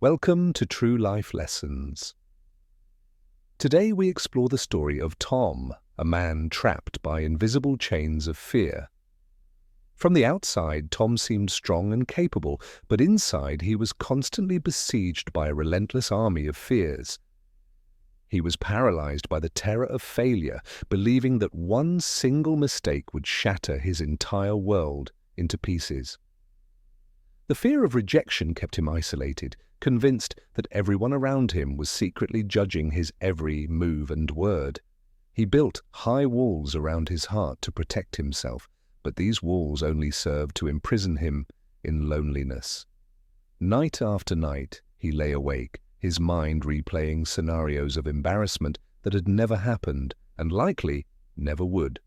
Welcome to True Life Lessons. Today we explore the story of Tom, a man trapped by invisible chains of fear. From the outside, Tom seemed strong and capable, but inside he was constantly besieged by a relentless army of fears. He was paralyzed by the terror of failure, believing that one single mistake would shatter his entire world into pieces. The fear of rejection kept him isolated, convinced that everyone around him was secretly judging his every move and word. He built high walls around his heart to protect himself, but these walls only served to imprison him in loneliness. Night after night, he lay awake, his mind replaying scenarios of embarrassment that had never happened and likely never would.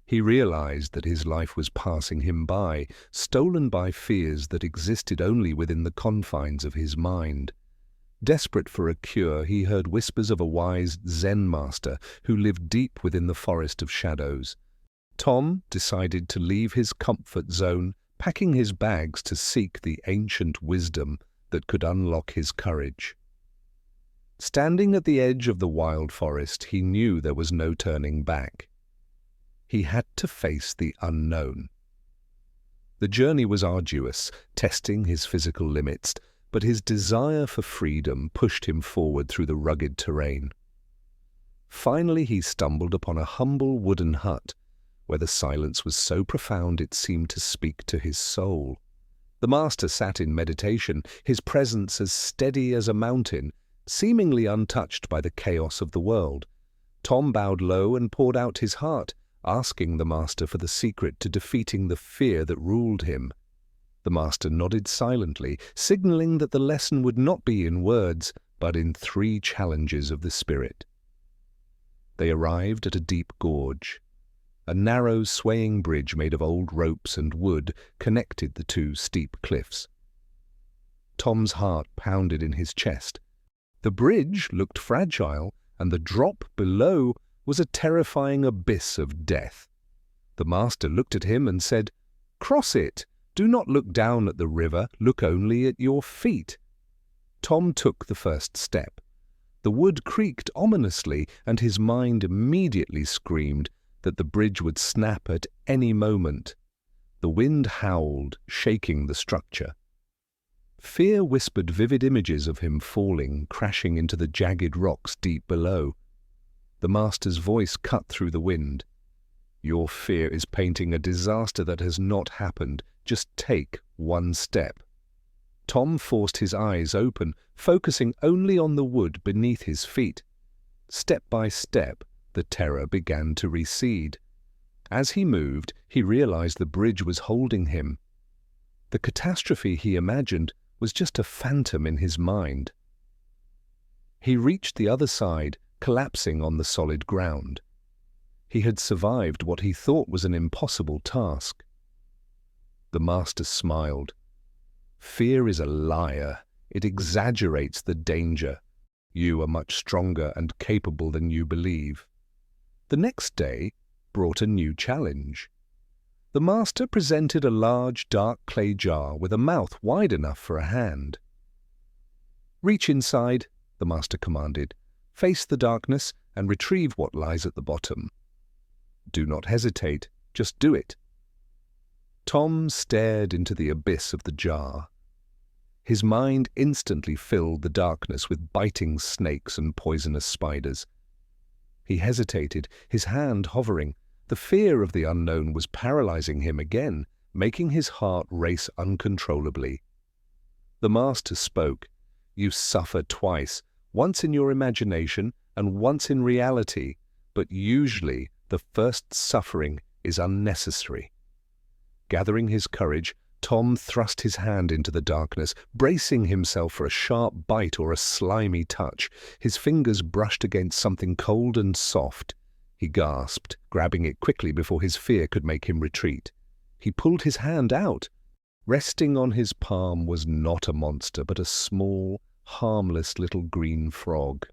He realized that his life was passing him by, stolen by fears that existed only within the confines of his mind. Desperate for a cure, he heard whispers of a wise Zen master who lived deep within the forest of shadows. Tom decided to leave his comfort zone, packing his bags to seek the ancient wisdom that could unlock his courage. Standing at the edge of the wild forest, he knew there was no turning back. He had to face the unknown. The journey was arduous, testing his physical limits, but his desire for freedom pushed him forward through the rugged terrain. Finally, he stumbled upon a humble wooden hut, where the silence was so profound it seemed to speak to his soul. The master sat in meditation, his presence as steady as a mountain, seemingly untouched by the chaos of the world. Tom bowed low and poured out his heart, asking the master for the secret to defeating the fear that ruled him. The master nodded silently, signaling that the lesson would not be in words, but in 3 challenges of the spirit. They arrived at a deep gorge. A narrow, swaying bridge made of old ropes and wood connected the 2 steep cliffs. Tom's heart pounded in his chest. The bridge looked fragile, and the drop below was a terrifying abyss of death. The master looked at him and said, "Cross it. Do not look down at the river, look only at your feet." Tom took the first step. The wood creaked ominously, and his mind immediately screamed that the bridge would snap at any moment. The wind howled, shaking the structure. Fear whispered vivid images of him falling, crashing into the jagged rocks deep below. The master's voice cut through the wind. "Your fear is painting a disaster that has not happened. Just take 1 step." Tom forced his eyes open, focusing only on the wood beneath his feet. Step by step, the terror began to recede. As he moved, he realized the bridge was holding him. The catastrophe he imagined was just a phantom in his mind. He reached the other side, collapsing on the solid ground. He had survived what he thought was an impossible task. The master smiled. "Fear is a liar. It exaggerates the danger. You are much stronger and capable than you believe." The next day brought a new challenge. The master presented a large, dark clay jar with a mouth wide enough for a hand. "Reach inside," the master commanded. "Face the darkness and retrieve what lies at the bottom. Do not hesitate, just do it." Tom stared into the abyss of the jar. His mind instantly filled the darkness with biting snakes and poisonous spiders. He hesitated, his hand hovering. The fear of the unknown was paralyzing him again, making his heart race uncontrollably. The master spoke. "You suffer twice, once in your imagination and once in reality, but usually the first suffering is unnecessary." Gathering his courage, Tom thrust his hand into the darkness, bracing himself for a sharp bite or a slimy touch. His fingers brushed against something cold and soft. He gasped, grabbing it quickly before his fear could make him retreat. He pulled his hand out. Resting on his palm was not a monster, but a small, harmless little green frog.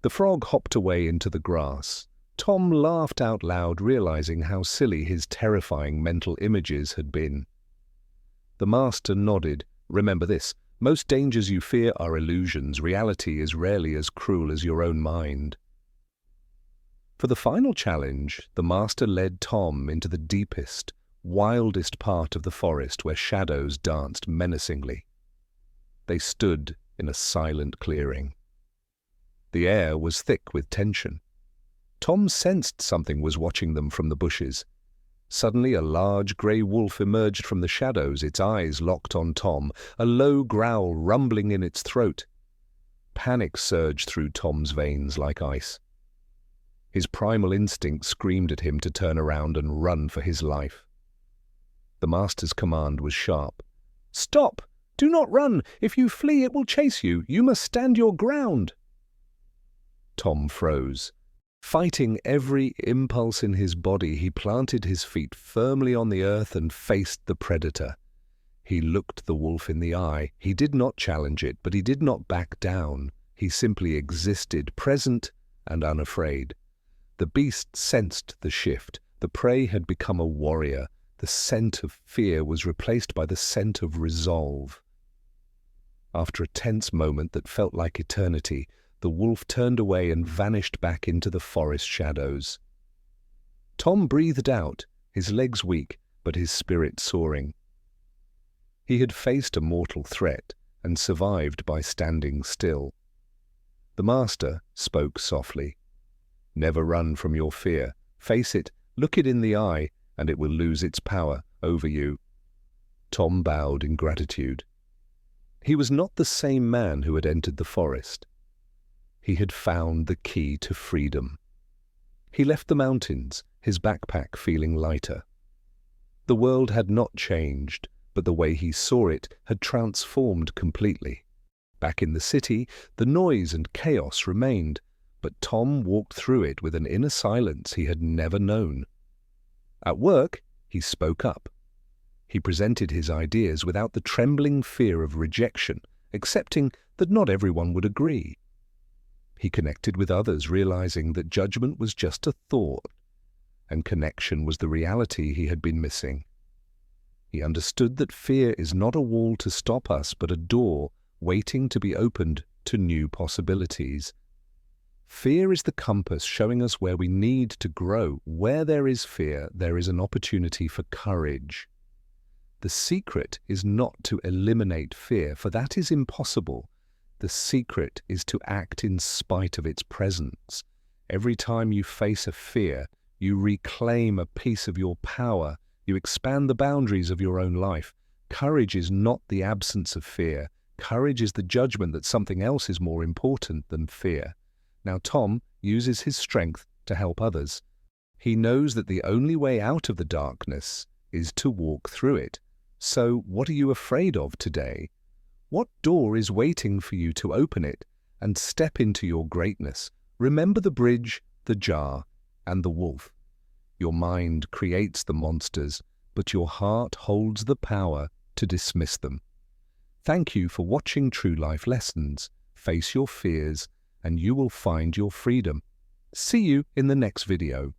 The frog hopped away into the grass. Tom laughed out loud, realizing how silly his terrifying mental images had been. The master nodded. "Remember this, Most dangers you fear are illusions. Reality is rarely as cruel as your own mind. For the final challenge, the master led Tom into the deepest, wildest part of the forest where shadows danced menacingly. They stood in a silent clearing. The air was thick with tension. Tom sensed something was watching them from the bushes. Suddenly a large grey wolf emerged from the shadows, its eyes locked on Tom, a low growl rumbling in its throat. Panic surged through Tom's veins like ice. His primal instinct screamed at him to turn around and run for his life. The master's command was sharp. "Stop! Do not run! If you flee, it will chase you. You must stand your ground." Tom froze. Fighting every impulse in his body, he planted his feet firmly on the earth and faced the predator. He looked the wolf in the eye. He did not challenge it, but he did not back down. He simply existed, present and unafraid. The beast sensed the shift. The prey had become a warrior. The scent of fear was replaced by the scent of resolve. After a tense moment that felt like eternity, the wolf turned away and vanished back into the forest shadows. Tom breathed out, his legs weak, but his spirit soaring. He had faced a mortal threat and survived by standing still. The master spoke softly. "Never run from your fear. Face it, look it in the eye, and it will lose its power over you." Tom bowed in gratitude. He was not the same man who had entered the forest. He had found the key to freedom. He left the mountains, his backpack feeling lighter. The world had not changed, but the way he saw it had transformed completely. Back in the city, the noise and chaos remained, but Tom walked through it with an inner silence he had never known. At work, he spoke up. He presented his ideas without the trembling fear of rejection, accepting that not everyone would agree. He connected with others, realizing that judgment was just a thought, and connection was the reality he had been missing. He understood that fear is not a wall to stop us, but a door waiting to be opened to new possibilities. Fear is the compass showing us where we need to grow. Where there is fear, there is an opportunity for courage. The secret is not to eliminate fear, for that is impossible. The secret is to act in spite of its presence. Every time you face a fear, you reclaim a piece of your power. You expand the boundaries of your own life. Courage is not the absence of fear. Courage is the judgment that something else is more important than fear. Now Tom uses his strength to help others. He knows that the only way out of the darkness is to walk through it. So what are you afraid of today? What door is waiting for you to open it and step into your greatness? Remember the bridge, the jar, and the wolf. Your mind creates the monsters, but your heart holds the power to dismiss them. Thank you for watching True Life Lessons. Face your fears, and you will find your freedom. See you in the next video.